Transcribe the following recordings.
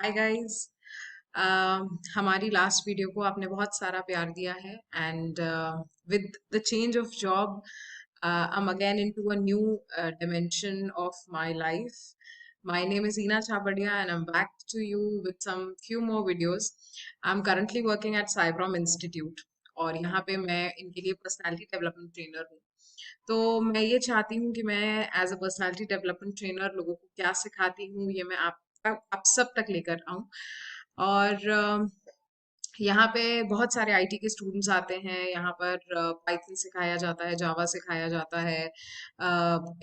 Hi guys. हमारी last video को आपने बहुत सारा प्यार दिया है and with the change of job I'm again into a new dimension of my life. My name is Ina Chapadia and I'm back to you with some few more videos. I'm currently working at Cyberm Institute और यहाँ पे मैं इनके लिए personality development trainer हूँ। तो मैं ये चाहती हूँ कि मैं as a personality development trainer लोगों को क्या सिखाती हूँ ये मैं आप सब तक लेकर आऊँ। और यहाँ पे बहुत सारे आईटी के स्टूडेंट्स आते हैं। यहाँ पर पाइथन सिखाया जाता है, जावा सिखाया जाता है,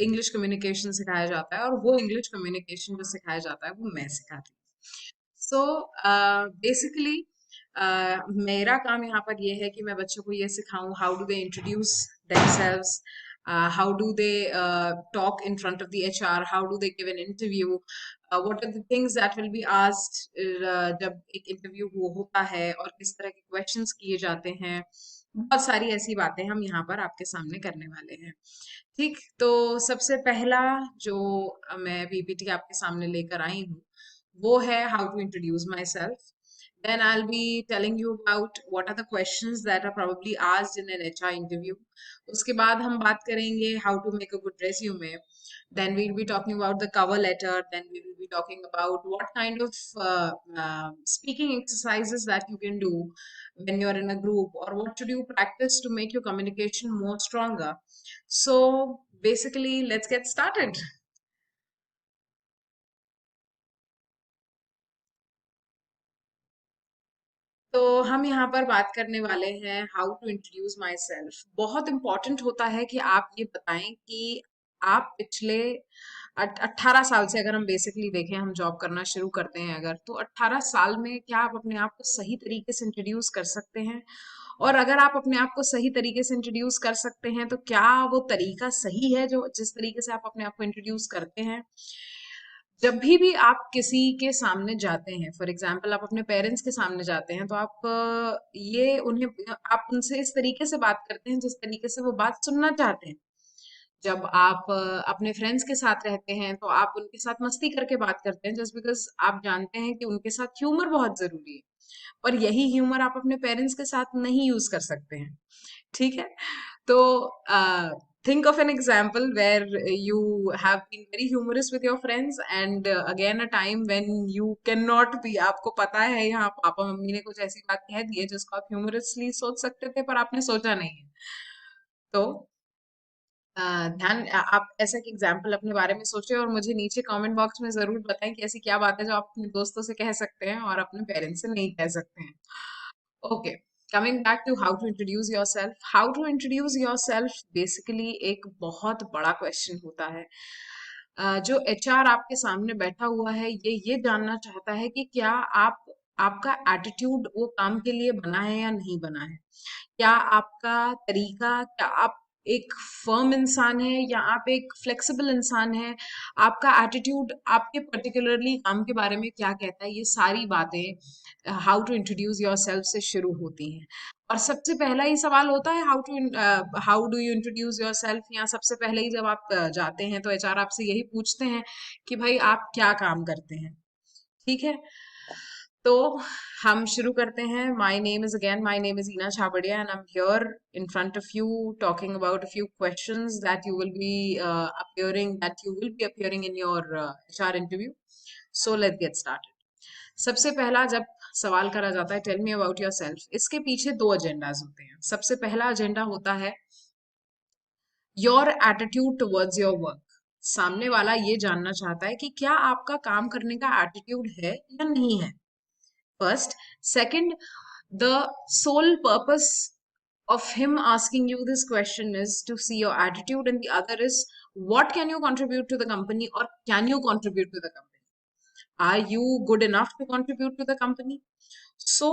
इंग्लिश कम्युनिकेशन सिखाया जाता है, और वो इंग्लिश कम्युनिकेशन जो सिखाया जाता है वो मैं सिखाती हूँ। सो बेसिकली मेरा काम यहाँ पर ये है कि मैं बच्चों को ये सिखाऊं how do they introduce themselves, how do they talk in front of the HR, how do they give an interview, what are the things that will be asked जब एक इंटरव्यू होता है और किस तरह के क्वेश्चंस किए जाते हैं। बहुत सारी ऐसी बातें हम यहाँ पर आपके सामने करने वाले हैं। ठीक, तो सबसे पहला जो मैं पीपीटी आपके सामने लेकर आई हूँ वो है how to introduce myself. Then I'll be telling you about what are the questions that are probably asked in an HR interview. उसके बाद हम बात करेंगे how to make a good resume. Then we'll be talking about the cover letter. Then we will be talking about what kind of speaking exercises that you can do when you're in a group, or what should you practice to make your communication more stronger. So basically, let's get started. तो हम यहाँ पर बात करने वाले हैं how to introduce myself. बहुत important होता है कि आप ये बताएं कि आप पिछले 18 साल से, अगर हम बेसिकली देखें, हम जॉब करना शुरू करते हैं अगर, तो 18 साल में क्या आप अपने आप को सही तरीके से इंट्रोड्यूस कर सकते हैं? और अगर आप अपने आप को सही तरीके से इंट्रोड्यूस कर सकते हैं तो क्या वो तरीका सही है जो जिस तरीके से आप अपने आप को इंट्रोड्यूस करते हैं? जब भी आप किसी के सामने जाते हैं, फॉर एग्जाम्पल आप अपने पेरेंट्स के सामने जाते हैं, तो आप ये उन्हें आप उनसे इस तरीके से बात करते हैं जिस तरीके से वो बात सुनना चाहते हैं। जब आप अपने फ्रेंड्स के साथ रहते हैं तो आप उनके साथ मस्ती करके बात करते हैं जस्ट बिकॉज आप जानते हैं कि उनके साथ ह्यूमर बहुत जरूरी है, और यही ह्यूमर आप अपने पेरेंट्स के साथ नहीं यूज कर सकते हैं। ठीक है, तो think of an example where you have been very humorous with your friends, and again a time when you cannot be, आपको पता है यहाँ पापा मम्मी ने कुछ ऐसी बात कह दी है जिसको आप ह्यूमरसली सोच सकते थे पर आपने सोचा नहीं है। तो आप ऐसा एक एग्जाम्पल अपने बारे में सोचें और मुझे नीचे कमेंट बॉक्स में जरूर बताएं कि ऐसी क्या बात है जो आप अपने दोस्तों से कह सकते हैं और अपने पेरेंट्स से नहीं कह सकते हैं। Okay, coming back to how to introduce yourself. How to introduce yourself basically एक बहुत बड़ा क्वेश्चन होता है। जो एचआर आपके सामने बैठा हुआ है ये जानना चाहता है कि क्या आप आपका एटीट्यूड वो काम के लिए बना है या नहीं बना है। क्या आपका तरीका, क्या आप एक फर्म इंसान है या आप एक फ्लेक्सिबल इंसान है, आपका एटीट्यूड आपके पर्टिकुलरली काम के बारे में क्या कहता है, ये सारी बातें how to introduce yourself से शुरू होती हैं। और सबसे पहला ही सवाल होता है how do you introduce your self. या सबसे पहले ही जब आप जाते हैं तो एचआर आपसे यही पूछते हैं कि भाई आप क्या काम करते हैं। ठीक है, तो हम शुरू करते हैं। My name is Eena Chhabria and I am here in front of you talking about a few questions that you will be appearing in your HR interview. So let's get started. सबसे पहला जब सवाल करा जाता है tell me about yourself, इसके पीछे दो एजेंडाज होते हैं। सबसे पहला एजेंडा होता है your attitude towards your work. सामने वाला ये जानना चाहता है कि क्या आपका काम करने का एटीट्यूड है या नहीं है, first. Second, the sole purpose of him asking you this question is to see your attitude, and the other is what can you contribute to the company, or can you contribute to the company? Are you good enough to contribute to the company? So,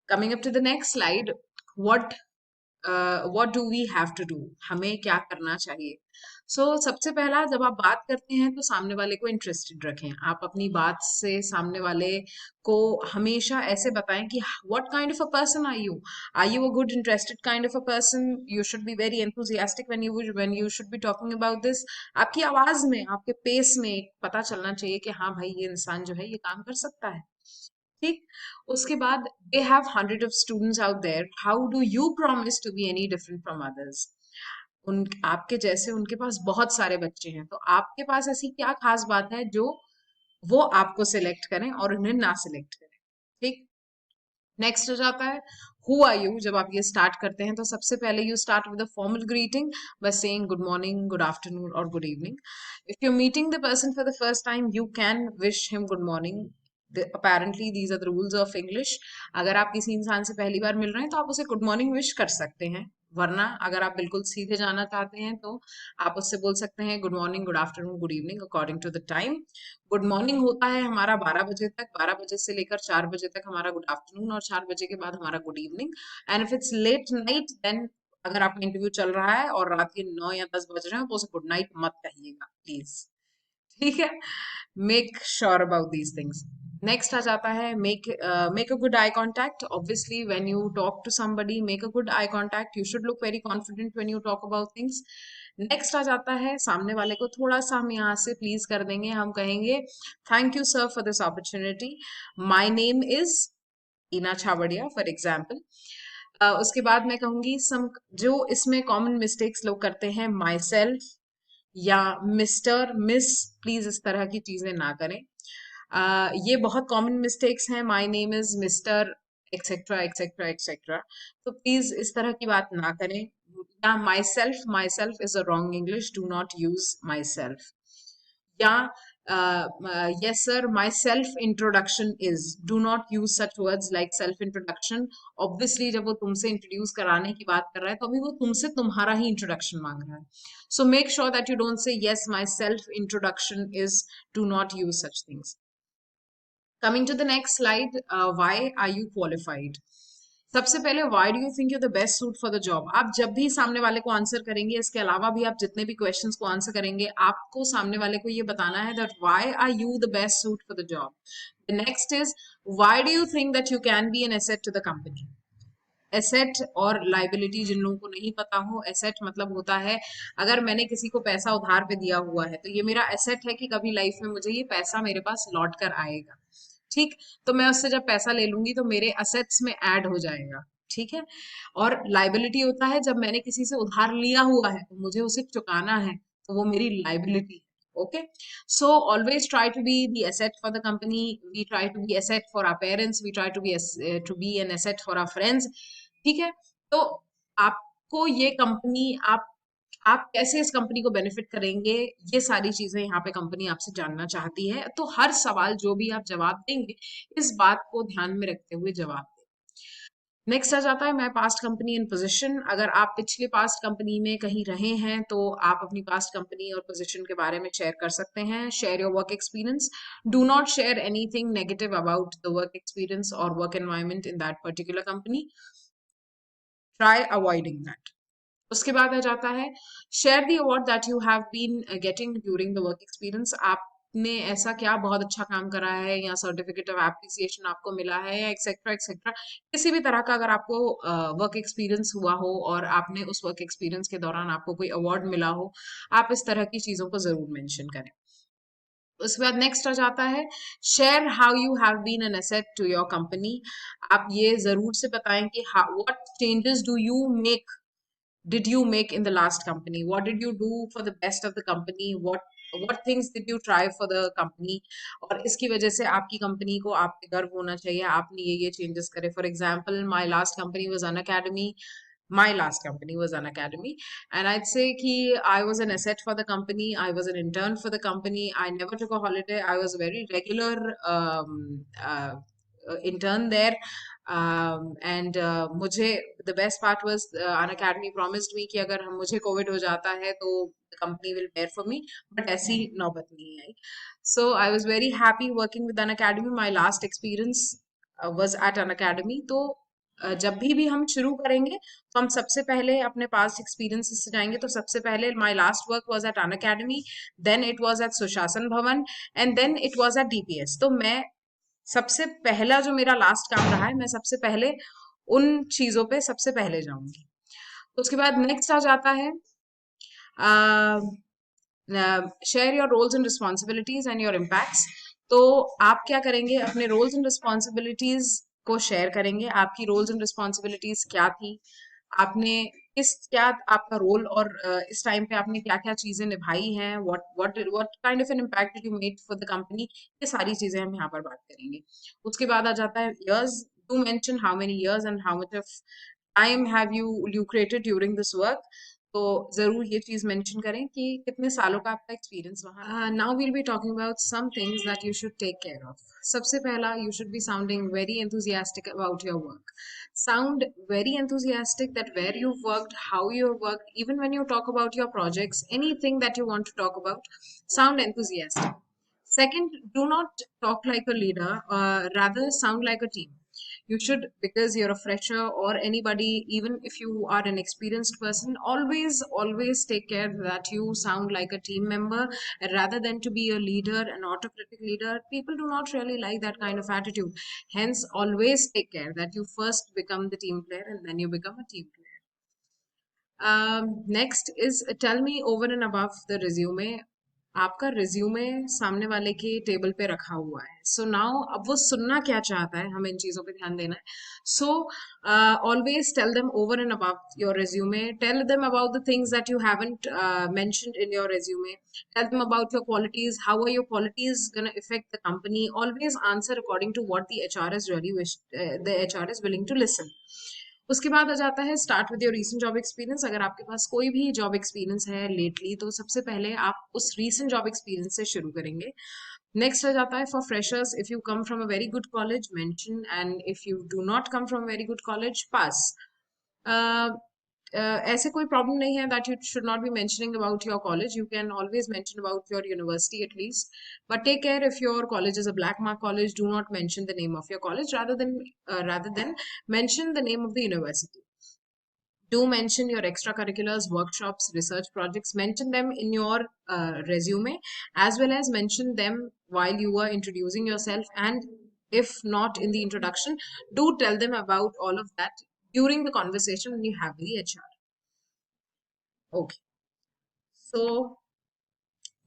coming up to the next slide, what what do we have to do, हमें क्या करना चाहिए। सबसे पहला, जब आप बात करते हैं तो सामने वाले को इंटरेस्टेड रखें। आप अपनी बात से सामने वाले को हमेशा ऐसे बताएं कि what kind of a person are you a good interested kind of a person, you should be very enthusiastic when you should be talking about this. आपकी आवाज में, आपके पेस में पता चलना चाहिए कि हाँ भाई, ये इंसान जो है ये काम कर सकता है। ठीक। उसके बाद, they have hundred of students out there, how do you promise to be any different from others. उन आपके जैसे उनके पास बहुत सारे बच्चे हैं, तो आपके पास ऐसी क्या खास बात है जो वो आपको सिलेक्ट करें और उन्हें ना सिलेक्ट करें। ठीक। नेक्स्ट हो जाता है, हु आर यू। जब आप ये स्टार्ट करते हैं तो सबसे पहले you start with a formal greeting by saying good morning, good afternoon और good evening. If you meeting the person for the first time, you can wish him good morning. Apparently these are the rules of English. अगर आप किसी इंसान से पहली बार मिल रहे हैं तो आप उसे गुड मॉर्निंग विश कर सकते हैं। वरना अगर आप बिल्कुल सीधे जाना चाहते हैं तो आप उससे बोल सकते हैं good morning, good afternoon, good evening according to the time. Good morning होता है हमारा 12 बजे तक, 12 बजे से लेकर 4 बजे तक हमारा गुड आफ्टरनून, और 4 बजे के बाद हमारा good evening. And if it's late night, then अगर आपका इंटरव्यू चल रहा है और रात के 9 या 10 बज रहे हैं तो उसे गुड नाइट मत कहिएगा प्लीज। ठीक है। Make sure about these things. Next आ जाता है, make a good eye contact. Obviously when you talk to somebody, make a good eye contact. You should look very confident when you talk about things. Next आ जाता है, सामने वाले को थोड़ा सा हम यहाँ से प्लीज कर देंगे। हम कहेंगे thank you sir for this opportunity, my name is Eena छावड़िया फॉर एग्जाम्पल। उसके बाद मैं कहूंगी सम, जो इसमें कॉमन मिस्टेक्स लोग करते हैं, माई सेल्फ या मिस्टर, मिस, प्लीज इस तरह की चीजें ना करें। ये बहुत कॉमन मिस्टेक्स हैं, my name is mister etcetera etcetera etcetera. तो प्लीज इस तरह की बात ना करें। या my self is a wrong English, do not use my self. या yes sir, my self introduction is, do not use such words like self introduction. Obviously जब वो तुमसे इंट्रोड्यूस कराने की बात कर रहा है तो अभी वो तुमसे तुम्हारा ही इंट्रोडक्शन मांग रहा है। So make sure that you don't say yes, my self introduction is, do not use such things. Coming to the next slide, why are you qualified? सबसे पहले, why do you think you're the best suit for the job? आप जब भी सामने वाले को answer करेंगे, इसके अलावा भी आप जितने भी क्वेश्चंस को आंसर करेंगे, आपको सामने वाले को ये बताना है that why are you the best suit for the job. The next is, why do you think that you can be an asset to the company? Asset और लाइबिलिटी, जिन लोगों को नहीं पता हो, एसेट मतलब होता है अगर मैंने किसी को पैसा उधार पे दिया हुआ है तो ये मेरा एसेट है कि कभी लाइफ में मुझे ये पैसा मेरे पास लौट कर आएगा। ठीक। तो मैं उससे जब पैसा ले लूंगी तो मेरे असेट्स में ऐड हो जाएगा। ठीक है। और लाइबिलिटी होता है जब मैंने किसी से उधार लिया हुआ है तो मुझे उसे चुकाना है, तो वो मेरी लाइबिलिटी है। Okay, so always try to be the asset for the company. We try to be asset for our parents. We try to be an asset for our friends. ठीक है। तो आपको ये कंपनी, आप कैसे इस कंपनी को बेनिफिट करेंगे, ये सारी चीजें यहाँ पे कंपनी आपसे जानना चाहती है। तो हर सवाल जो भी आप जवाब देंगे, इस बात को ध्यान में रखते हुए जवाब दें। नेक्स्ट आ जाता है, मैं पास्ट कंपनी इन पोजीशन। अगर आप पिछले पास्ट कंपनी में कहीं रहे हैं तो आप अपनी पास्ट कंपनी और पोजीशन के बारे में शेयर कर सकते हैं। Share your work experience. Do not share anything negative about the work experience और work environment in that particular company. Try avoiding that. उसके बाद आ जाता है, share the award that you have been getting during the work experience. आपने ऐसा क्या बहुत अच्छा काम करा है, या सर्टिफिकेट ऑफ एप्रिसिएशन आपको मिला है, या एक्सेट्रा एक्सेट्रा। किसी भी तरह का अगर आपको वर्क एक्सपीरियंस हुआ हो और आपने उस वर्क एक्सपीरियंस के दौरान आपको कोई अवार्ड मिला हो, आप इस तरह की चीजों को जरूर मेंशन करें। उसके बाद नेक्स्ट आ जाता है, share how you have been an asset to your company. आप ये जरूर से बताएं कि what changes do you make, did you make in the last company, what did you do for the best of the company, what things did you try for the company, और इसकी वजह से आपकी कंपनी को आप पे गर्व होना चाहिए, आपने ये चेंजेस करे। For example, my last company was an academy, my last company was an academy, and I'd say ki I was an asset for the company, I was an intern for the company, I never took a holiday, I was a very regular intern there. And मुझे the best part was an academy promised me कि अगर हम मुझे Covid हो जाता है तो the company will bear for me, but ऐसी नौबत नहीं आई। So I was very happy working with an academy. My last experience was at an academy. तो जब भी हम शुरू करेंगे तो हम सबसे पहले अपने पास्ट एक्सपीरियंसेस से जाएंगे। तो सबसे पहले my last work was at an academy, then it was at Sushasan Bhavan, and then it was at DPS. तो मैं सबसे पहला जो मेरा लास्ट काम रहा है, मैं सबसे पहले उन चीजों पे सबसे पहले जाऊंगी। उसके बाद नेक्स्ट आ जाता है share your roles and responsibilities and your impacts. तो आप क्या करेंगे, अपने रोल्स एंड रिस्पॉन्सिबिलिटीज को शेयर करेंगे। आपकी रोल्स एंड रिस्पॉन्सिबिलिटीज क्या थी, आपने क्या आपका रोल, और इस टाइम पे आपने क्या क्या चीजें निभाई हैं, what kind of an impact did you make for the company. ये सारी चीजें हम यहाँ पर बात करेंगे। उसके बाद आ जाता है years. Do mention how many years and how much of time have you lucrated during this work. तो जरूर ये चीज मेंशन करें कि कितने सालों का आपका एक्सपीरियंस वहाँ। Now we'll be talking about some things that you should take care of. सबसे पहला, you should be sounding very enthusiastic about your work. Sound very enthusiastic that where you've worked, how you've worked, even when you talk about your projects, anything that you want to talk about, sound enthusiastic. Second, do not talk like a leader, rather sound like a team. You should, because you're a fresher or anybody, even if you are an experienced person, always take care that you sound like a team member rather than to be a leader, an autocratic leader. People do not really like that kind of attitude. Hence, always take care that you first become the team player and then you become a team player. Next is tell me over and above the resume. आपका resume सामने वाले के table पे रखा हुआ है। So now अब वो सुनना क्या चाहता है, हमें इन चीजों पे ध्यान देना है। So always tell them over and about your resume, tell them about the things that you haven't mentioned in your resume, tell them about your qualities, how are your qualities going to affect the company. Always answer according to what the HR is really the HR is willing to listen. उसके बाद आ जाता है start with your recent job experience. अगर आपके पास कोई भी job experience है लेटली, तो सबसे पहले आप उस रीसेंट जॉब एक्सपीरियंस से शुरू करेंगे। नेक्स्ट आ जाता है for freshers, if you come from a very good college mention, and if you do not come from very good college pass. ऐसे कोई प्रॉब्लम नहीं है that you should not be mentioning about your college. You can always mention about your university at least, but take care if your college is a black mark college, do not mention the name of your college, rather than mention the name of the university. Do mention your extracurriculars, workshops, research projects. Mention them in your resume, as well as mention them while you are introducing yourself. And if not in the introduction, do tell them about all of that during the conversation when you have with the HR. Okay. So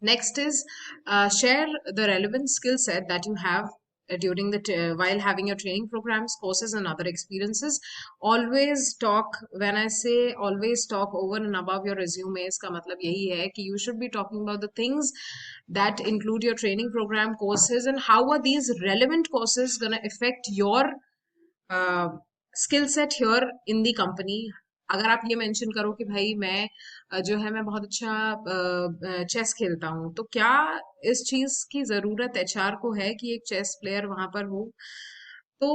next is share the relevant skill set that you have during while having your training programs, courses, and other experiences. Always talk, when I say always talk over and above your resume, इसका मतलब यही है कि you should be talking about the things that include your training program, courses, and how are these relevant courses going to affect your skill set here in the company. अगर आप ये mention करो कि भाई मैं जो है मैं बहुत अच्छा चेस खेलता हूँ, तो क्या इस चीज की जरूरत एचआर को है कि एक चेस प्लेयर वहां पर हो? तो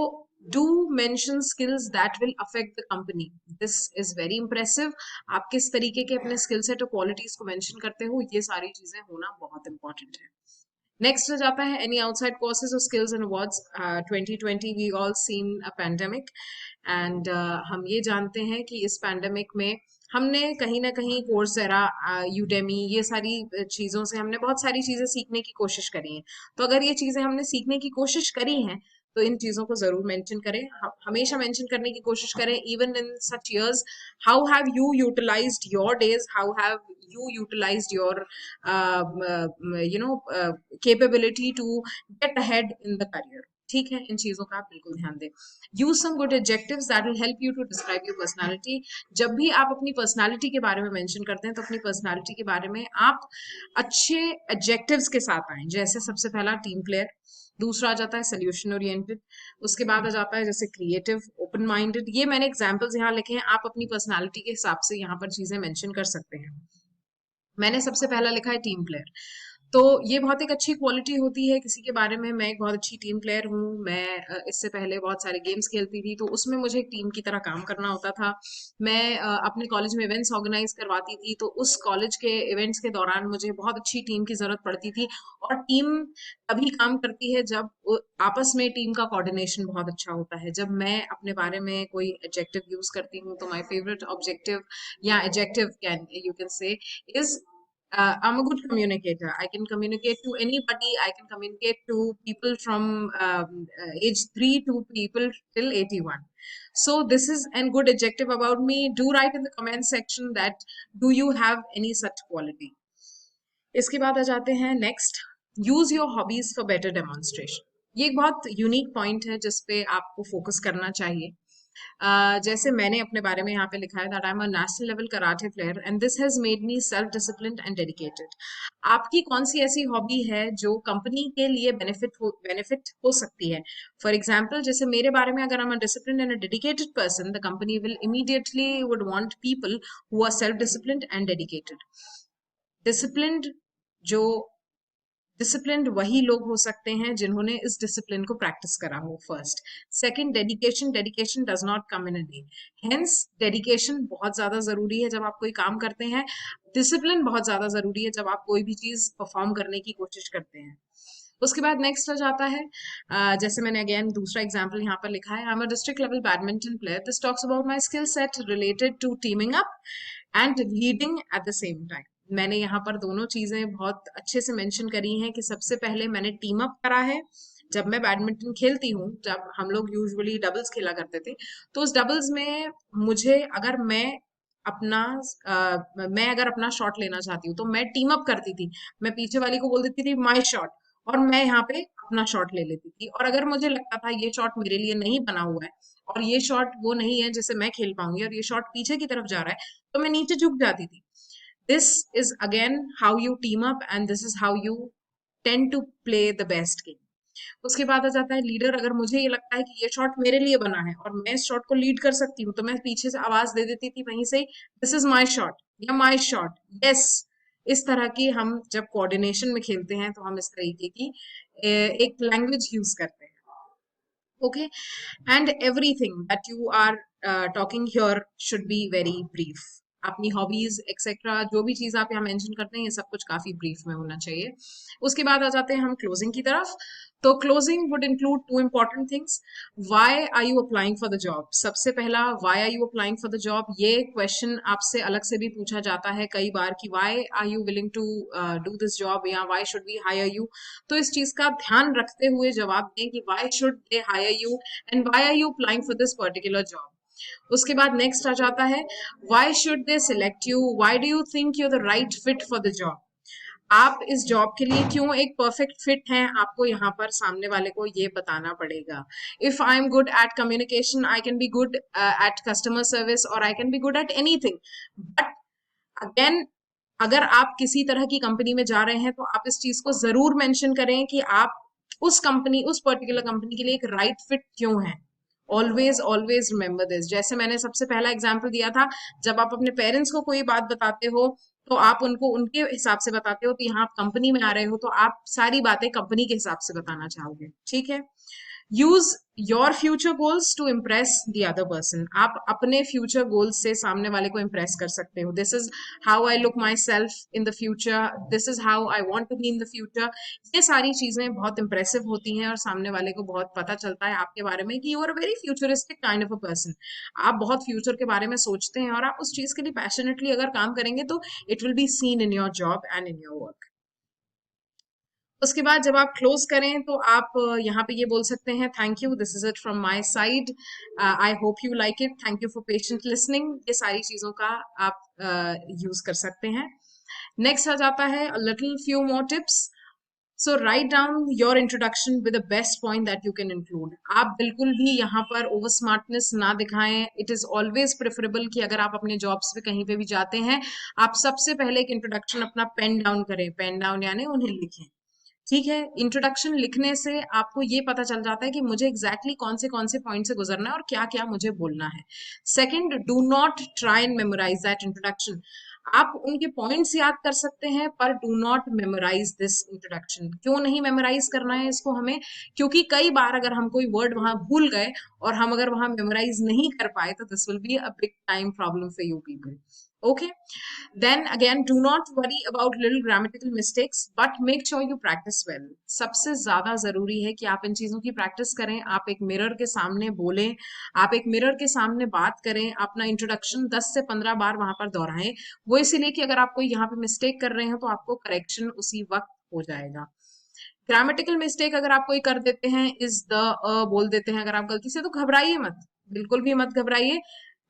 do mention skills that will affect the company. This is very impressive. आप किस तरीके के अपने स्किल सेट और क्वालिटीज को मेंशन करते हो, ये सारी चीजें होना बहुत इंपॉर्टेंट है। नेक्स्ट हो जाता है एनी आउटसाइड कोर्सेज और skills and awards. 2020 we all seen a pandemic, and हम ये जानते हैं कि इस पैंडेमिक में हमने कहीं ना कहीं कोर्सेरा, यूडेमी, ये सारी चीज़ों से हमने बहुत सारी चीज़ें सीखने की कोशिश करी हैं। तो अगर ये चीज़ें हमने सीखने की कोशिश करी हैं, तो इन चीज़ों को ज़रूर मेंशन करें। हमेशा मेंशन करने की कोशिश करें, even in such years, how have you utilized your days, how have you utilized your capability to get ahead in the career. ठीक है, इन चीजों का आप बिल्कुल ध्यान दें। Use some good adjectives that will help you to describe your personality. जब भी आप अपनी पर्सनालिटी के बारे में मेंशन करते हैं, तो अपनी पर्सनालिटी के बारे में आप अच्छे एडजेक्टिव्स के साथ आए। जैसे सबसे पहला टीम प्लेयर, दूसरा आ जाता है सोल्यूशन ओरिएंटेड, उसके बाद आ जाता है जैसे क्रिएटिव, ओपन माइंडेड। ये मैंने एग्जाम्पल्स यहाँ लिखे हैं, आप अपनी पर्सनालिटी के हिसाब से यहाँ पर चीजें मेंशन कर सकते हैं। मैंने सबसे पहला लिखा है टीम प्लेयर। तो ये बहुत एक अच्छी क्वालिटी होती है किसी के बारे में। मैं एक बहुत अच्छी टीम प्लेयर हूँ। मैं इससे पहले बहुत सारे गेम्स खेलती थी, तो उसमें मुझे एक टीम की तरह काम करना होता था। मैं अपने कॉलेज में इवेंट्स ऑर्गेनाइज करवाती थी, तो उस कॉलेज के इवेंट्स के दौरान मुझे बहुत अच्छी टीम की जरूरत पड़ती थी। और टीम तभी काम करती है जब आपस में टीम का कोऑर्डिनेशन बहुत अच्छा होता है। जब मैं अपने बारे में कोई एडजेक्टिव यूज करती हूँ, तो माय फेवरेट ऑब्जेक्टिव या adjective can you can say is I'm a good communicator. I can communicate to anybody. I can communicate to people from age 3 to people till 81. So this is a good adjective about me. Do write in the comment section that do you have any such quality. इसके बाद आ जाते हैं next, use your hobbies for better demonstration. ये एक बहुत unique point है जिसपे आपको फोकस करना चाहिए। जैसे मैंने अपने बारे में यहाँ पे लिखा है that I am a national level karate player and this has made me self disciplined and dedicated. आपकी कौन सी ऐसी हॉबी है जो कंपनी के लिए बेनिफिट हो सकती है? फॉर एग्जाम्पल, जैसे मेरे बारे में अगर I am a disciplined and a dedicated person, the company will immediately would want people who are self disciplined and dedicated. Disciplined जो डिसिप्लिन्ड वही लोग हो सकते हैं जिन्होंने इस डिसिप्लिन को प्रैक्टिस करा हो first. Second, dedication. Dedication does not come in a day, hence dedication बहुत ज्यादा जरूरी है जब आप कोई काम करते हैं। डिसिप्लिन बहुत ज्यादा जरूरी है जब आप कोई भी चीज परफॉर्म करने की कोशिश करते हैं। उसके बाद नेक्स्ट आ जाता है, जैसे मैंने अगेन दूसरा एग्जांपल यहाँ पर लिखा है, I am a district level badminton player. This talks about my skill set related to teaming up and leading at the same time. मैंने यहाँ पर दोनों चीजें बहुत अच्छे से मेंशन करी हैं कि सबसे पहले मैंने टीम अप करा है। जब मैं बैडमिंटन खेलती हूँ, जब हम लोग यूजुअली डबल्स खेला करते थे, तो उस डबल्स में मुझे अगर अपना मैं अगर अपना शॉट लेना चाहती हूँ तो मैं टीम अप करती थी। मैं पीछे वाली को बोल देती थी माय शॉट, और मैं यहाँ पे अपना शॉट ले लेती थी। और अगर मुझे लगता था ये शॉट मेरे लिए नहीं बना हुआ है और ये शॉट वो नहीं है जिसे मैं खेल पाऊंगी और ये शॉट पीछे की तरफ जा रहा है, तो मैं नीचे झुक जाती थी। This is again how you team up and this is how you tend to play the best game. उसके बाद आ जाता है लीडर। अगर मुझे ये लगता है कि ये शॉट मेरे लिए बना है और मैं इस शॉट को लीड कर सकती हूँ, तो मैं पीछे से आवाज दे देती थी वहीं से, दिस इज माय शॉट या माय शॉट, यस। इस तरह की हम जब कोऑर्डिनेशन में खेलते हैं तो हम इस तरीके की एक लैंग्वेज यूज करते हैं। Okay, and everything that you are talking here should be very brief. अपनी हॉबीज एक्सेट्रा जो भी चीज आप यहाँ मेंशन करते हैं, ये सब कुछ काफी ब्रीफ में होना चाहिए। उसके बाद आ जाते हैं हम क्लोजिंग की तरफ। तो closing would include two important things. Why are you applying for the job? सबसे पहला, why are you applying for the job? ये क्वेश्चन आपसे अलग से भी पूछा जाता है कई बार कि why are you willing to do this job, या why should we hire you? तो इस चीज का ध्यान रखते हुए जवाब दें कि why should they hire you and why are you applying for this particular job. उसके बाद नेक्स्ट आ जाता है, why should they select you? Why do you think you are the right fit for the job? आप इस job के लिए क्यों एक परफेक्ट फिट हैं, आपको यहाँ पर सामने वाले को ये बताना पड़ेगा। If I am good at communication, I can be good at customer service, और I can be good at anything. But again, अगर आप किसी तरह की कंपनी में जा रहे हैं तो आप इस चीज को जरूर मेंशन करें कि आप उस पर्टिकुलर कंपनी के लिए एक राइट फिट क्यों है। Always always remember this. जैसे मैंने सबसे पहला एग्जाम्पल दिया था, जब आप अपने पेरेंट्स को कोई बात बताते हो तो आप उनको उनके हिसाब से बताते हो, तो यहाँ आप कंपनी में आ रहे हो तो आप सारी बातें कंपनी के हिसाब से बताना चाहोगे, ठीक है। Use your future goals to impress the other person. आप अपने फ्यूचर गोल्स से सामने वाले को इम्प्रेस कर सकते हो। This is how I look myself in the future, this is how I want to be in the future. ये सारी चीजें बहुत इंप्रेसिव होती हैं और सामने वाले को बहुत पता चलता है आपके बारे में कि you are a very futuristic kind of a person. आप बहुत फ्यूचर के बारे में सोचते हैं और आप उस चीज के लिए पैशनेटली अगर काम करेंगे तो it will be seen in your job and in your work. उसके बाद जब आप क्लोज करें तो आप यहाँ पे ये बोल सकते हैं, thank you, this is it from my side, I hope you like it, thank you for patient listening. ये सारी चीजों का आप यूज कर सकते हैं। नेक्स्ट आ जाता है little few more tips. So write down your introduction with the best point that you can include. आप बिल्कुल भी यहाँ पर ओवर स्मार्टनेस ना दिखाएं। इट इज ऑलवेज प्रेफरेबल कि अगर आप अपने जॉब्स पे कहीं पे भी जाते हैं, आप सबसे पहले एक इंट्रोडक्शन अपना पेन डाउन करें। पेन डाउन यानी उन्हें लिखें, ठीक है। इंट्रोडक्शन लिखने से आपको ये पता चल जाता है कि मुझे एग्जैक्टली कौन से पॉइंट से गुजरना है और क्या क्या मुझे बोलना है। Second, do not try and memorise that introduction. आप उनके पॉइंट्स याद कर सकते हैं, पर do not memorise this introduction. क्यों नहीं मेमोराइज करना है इसको हमें? क्योंकि कई बार अगर हम कोई वर्ड वहां भूल गए और हम अगर वहां मेमोराइज नहीं कर पाए, तो this will be a big time problem for you people. Okay, then again, do not worry about little grammatical mistakes, but make sure you practice well. सबसे ज्यादा जरूरी है कि आप इन चीजों की प्रैक्टिस करें, आप एक मिरर के सामने बोलें, आप एक मिरर के सामने बात करें, अपना इंट्रोडक्शन 10 से 15 बार वहां पर दोहराएं। वो इसीलिए कि अगर आप कोई यहाँ पे मिस्टेक कर रहे हैं तो आपको करेक्शन उसी वक्त हो जाएगा। ग्रामेटिकल मिस्टेक अगर आप कोई कर देते हैं, इज द बोल देते हैं अगर आप गलती से, तो घबराइए मत, बिल्कुल भी मत घबराइए।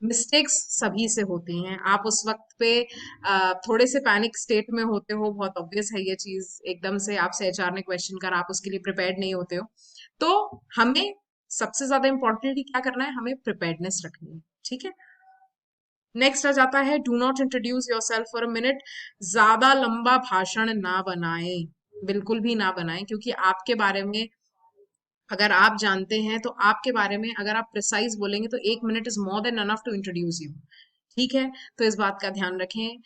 मिस्टेक्स सभी से होती हैं। आप उस वक्त पे थोड़े से पैनिक स्टेट में होते हो, बहुत ऑब्वियस है ये चीज, एकदम से आपसे एचआर ने क्वेश्चन करा, आप उसके लिए प्रिपेयर्ड नहीं होते हो। तो हमें सबसे ज्यादा इंपॉर्टेंटली क्या करना है, हमें प्रिपेयर्डनेस रखनी है। ठीक है, नेक्स्ट आ जाता है, do not introduce your self for a minute. ज्यादा लंबा भाषण ना बनाएं, बिल्कुल भी ना बनाएं, क्योंकि आपके बारे में अगर आप जानते हैं, तो आपके बारे में अगर आप प्रिसाइज बोलेंगे तो 1 minute is more than enough to introduce you. ठीक है, तो इस बात का ध्यान रखें।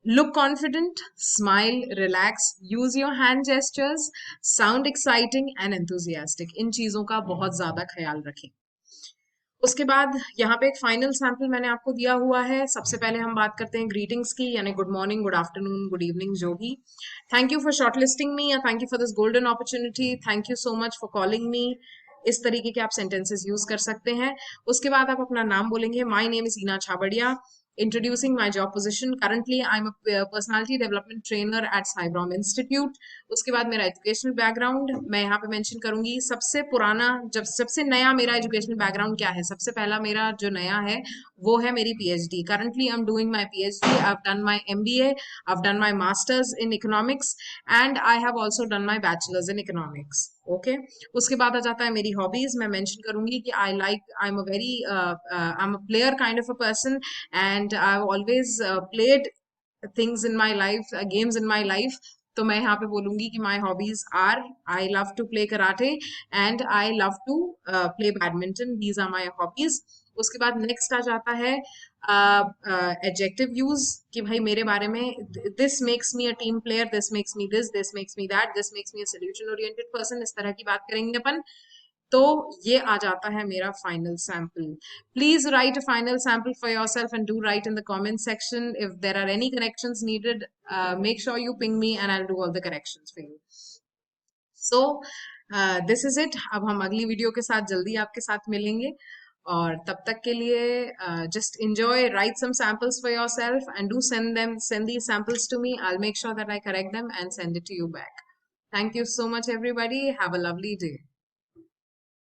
Look confident, smile, relax, use your hand gestures, sound exciting and enthusiastic. इन चीजों का बहुत ज्यादा ख्याल रखें। उसके बाद यहाँ पे एक फाइनल सैंपल मैंने आपको दिया हुआ है। सबसे पहले हम बात करते हैं ग्रीटिंग्स की, यानी good morning, good afternoon, good evening, जो भी। थैंक यू फॉर शॉर्टलिस्टिंग मी, या thank you for this golden opportunity, thank you so much for calling me. इस तरीके के आप सेंटेंसेस यूज कर सकते हैं। उसके बाद आप अपना नाम बोलेंगे, माई name is Eena Chhabria, introducing my job position, currently I'm a personality development trainer at Cyberom Institute। उसके बाद मेरा एजुकेशनल बैकग्राउंड मैं यहाँ पे मेंशन करूंगी। सबसे पुराना, जब सबसे नया मेरा एजुकेशनल बैकग्राउंड क्या है, सबसे पहला मेरा जो नया है वो है मेरी PhD. Currently I am doing my PhD, I have done my MBA, I have done my masters in economics, and I have also done my bachelors in economics. Okay, उसके बाद आ जाता है मेरी हॉबीज। मैं मेंशन करूंगी कि आई am a very I am a player kind of a person, and I've always played things in my life, games in my life। तो मैं यहाँ पे बोलूंगी कि my hobbies are, I love to play karate and I love to play badminton, these are my hobbies। उसके बाद next आ जाता है एडजेक्टिव यूज, कि भाई मेरे बारे में, this makes me a team player, this makes me this makes me that, this makes me a solution oriented person, इस तरह की बात करेंगे अपन। तो ये आ जाता है मेरा final sample. Please write a final sample for yourself and do write in the comment section. If there are any corrections needed, make sure you ping me and I will do all the corrections for you. So this is it. अब हम अगली video के साथ जल्दी आपके साथ मिलेंगे, और तब तक के लिए just enjoy, write some samples for yourself and do send these samples to me, I'll make sure that I correct them and send it to you back। Thank you so much everybody, have a lovely day।